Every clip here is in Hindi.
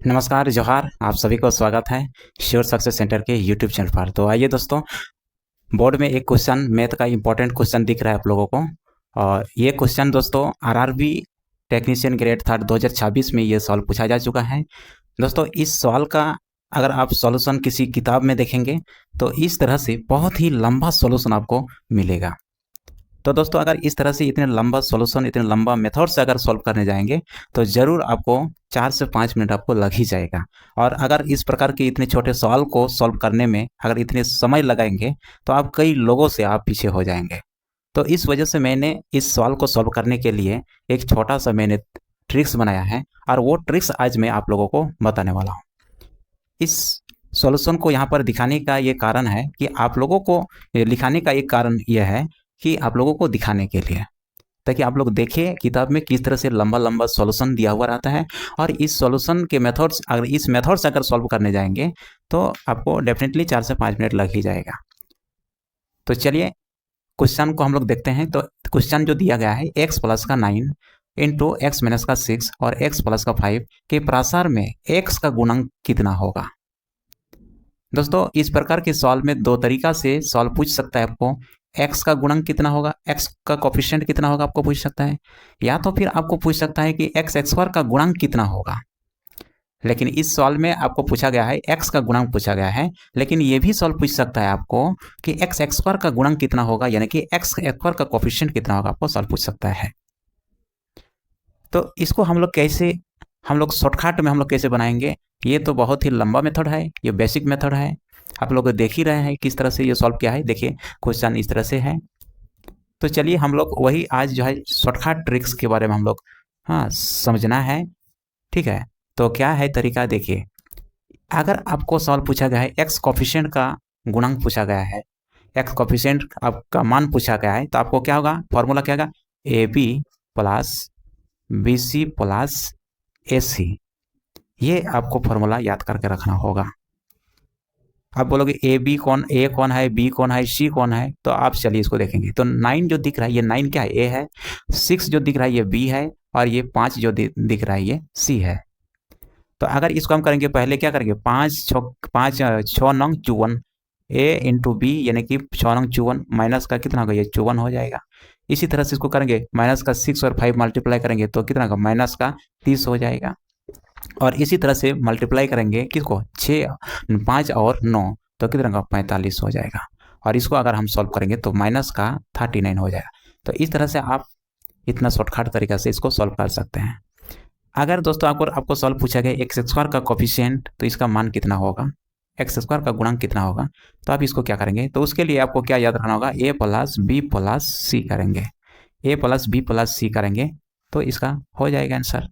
नमस्कार, जोहार। आप सभी को स्वागत है श्योर सक्सेस सेंटर के यूट्यूब चैनल पर। तो आइए दोस्तों, बोर्ड में एक क्वेश्चन, मैथ का इंपॉर्टेंट क्वेश्चन दिख रहा है आप लोगों को। और ये क्वेश्चन दोस्तों आरआरबी टेक्नीशियन ग्रेड थर्ड 2026 में ये सवाल पूछा जा चुका है। दोस्तों इस सवाल का अगर आप सॉल्यूशन किसी किताब में देखेंगे तो इस तरह से बहुत ही लंबा सॉल्यूशन आपको मिलेगा। तो दोस्तों अगर इस तरह से इतने लंबा सॉल्यूशन, इतने लंबा मेथड से अगर सॉल्व करने जाएंगे तो ज़रूर आपको 4 से 5 मिनट आपको लग ही जाएगा। और अगर इस प्रकार के इतने छोटे सवाल को सॉल्व करने में अगर इतने समय लगाएंगे तो आप कई लोगों से आप पीछे हो जाएंगे। तो इस वजह से मैंने इस सवाल को सॉल्व करने के लिए एक छोटा सा मैंने ट्रिक्स बनाया है, और वो ट्रिक्स आज मैं आप लोगों को बताने वाला हूँ। इस सॉल्यूशन को यहाँ पर दिखाने का ये कारण है कि आप लोगों को लिखाने का एक कारण यह है कि आप लोगों को दिखाने के लिए, ताकि आप लोग देखें किताब में किस तरह से लंबा लंबा सॉल्यूशन दिया हुआ रहता है। और इस सॉल्यूशन के मेथड्स, अगर इस मेथड से अगर सॉल्व करने जाएंगे तो आपको डेफिनेटली 4 से 5 मिनट लग ही जाएगा। तो चलिए क्वेश्चन को हम लोग देखते हैं। तो क्वेश्चन जो दिया गया है, x प्लस का 9 इंटू एक्स माइनस का 6 और x प्लस का 5 के प्रसार में x का गुणक कितना होगा। दोस्तों इस प्रकार के सवाल में दो तरीका से सवाल पूछ सकता है आपको। x का गुणक कितना होगा, x का कोफिशिएंट कितना होगा आपको पूछ सकता है, या तो फिर आपको पूछ सकता है कि x स्क्वायर का गुणक कितना होगा। लेकिन इस सवाल में आपको पूछा गया है x का गुणक पूछा गया है, लेकिन ये भी सवाल पूछ सकता है आपको कि x स्क्वायर का गुणक कितना होगा, यानी कि x स्क्वायर का कोफिशिएंट कितना होगा, आपको सवाल पूछ सकता है। तो इसको हम लोग शॉर्टकट में हम लोग कैसे बनाएंगे। ये तो बहुत ही लंबा मेथड है, ये बेसिक मेथड है, आप लोग देख ही रहे हैं किस तरह से ये सॉल्व किया है। देखिए क्वेश्चन इस तरह से है। तो चलिए हम लोग वही आज जो है शॉर्टकट ट्रिक्स के बारे में हम लोग समझना है, ठीक है। तो क्या है तरीका, देखिए अगर आपको सवाल पूछा गया है एक्स कोफिशिएंट का गुणक पूछा गया है, एक्स कोफिशिएंट आपका मान पूछा गया है, तो आपको क्या होगा, फॉर्मूला क्या होगा, A B plus B C plus A C. ये आपको फॉर्मूला याद करके रखना होगा। आप बोलोगे ए कौन है, बी कौन है, सी कौन है, तो आप चलिए इसको देखेंगे। तो 9 जो दिख रहा है, ये 9 क्या है, ए है। 6 जो दिख रहा है ये बी है, और ये 5 जो दिख रहा है ये सी है। तो अगर इसको हम करेंगे, पहले क्या करेंगे, 6 नंग 54 ए इंटू बी, यानी कि 6 नंग 54 माइनस का कितना होगा, ये 54 हो जाएगा। इसी तरह से इसको करेंगे, माइनस का 6 और 5 मल्टीप्लाई करेंगे तो कितना होगा, माइनस का 30 हो जाएगा। और इसी तरह से मल्टीप्लाई करेंगे किसको, 6 5 और 9, तो कितना का 45 हो जाएगा। और इसको अगर हम सॉल्व करेंगे तो माइनस का 39 हो जाएगा। तो इस तरह से आप इतना शॉर्टकट तरीका से इसको सॉल्व कर सकते हैं। अगर दोस्तों आपको सॉल्व पूछा गया एक्स स्क्वायर का कोफिशिएंट, तो इसका मान कितना होगा, एक्स स्क्वायर का गुणक कितना होगा, तो आप इसको क्या करेंगे, तो उसके लिए आपको क्या याद रखना होगा, ए प्लस बी प्लस सी करेंगे। ए प्लस बी प्लस सी करेंगे तो इसका हो जाएगा आंसर,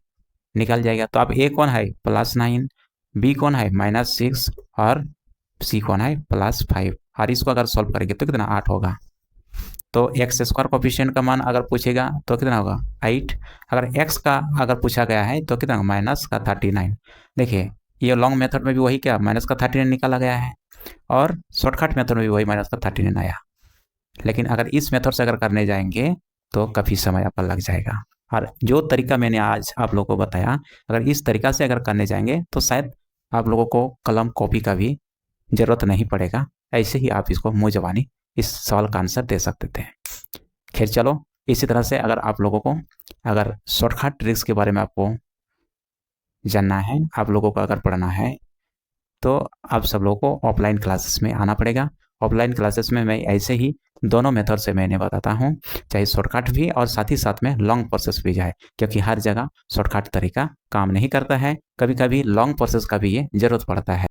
निकल जाएगा। तो आप ए कौन है, +9, बी कौन है, -6, और सी कौन है, +5। और इसको अगर सॉल्व करेंगे तो कितना 8 होगा। तो एक्स स्क्वायर कोफिशिएंट का मान अगर पूछेगा तो कितना होगा 8। अगर एक्स का अगर पूछा गया है तो कितना होगा, -39। देखिए ये लॉन्ग मेथड में भी वही क्या, -39 निकाला गया है, और शॉर्टकट मेथड में भी वही -39 आया। लेकिन अगर इस मेथड से अगर करने जाएंगे तो काफ़ी समय आपका लग जाएगा। और जो तरीका मैंने आज आप लोगों को बताया, अगर इस तरीका से अगर करने जाएंगे तो शायद आप लोगों को कलम कॉपी का भी ज़रूरत नहीं पड़ेगा, ऐसे ही आप इसको मुँह ज़बानी इस सवाल का आंसर दे सकते थे। खैर चलो, इसी तरह से अगर आप लोगों को अगर शॉर्टकट ट्रिक्स के बारे में आपको जानना है, आप लोगों को अगर पढ़ना है, तो आप सब लोगों को ऑफलाइन क्लासेस में आना पड़ेगा। ऑफलाइन क्लासेस में मैं ऐसे ही दोनों मेथड से मैंने बताता हूँ, चाहे शॉर्टकट भी और साथ ही साथ में लॉन्ग प्रोसेस भी जाए, क्योंकि हर जगह शॉर्टकट तरीका काम नहीं करता है, कभी कभी लॉन्ग प्रोसेस का भी ये ज़रूरत पड़ता है।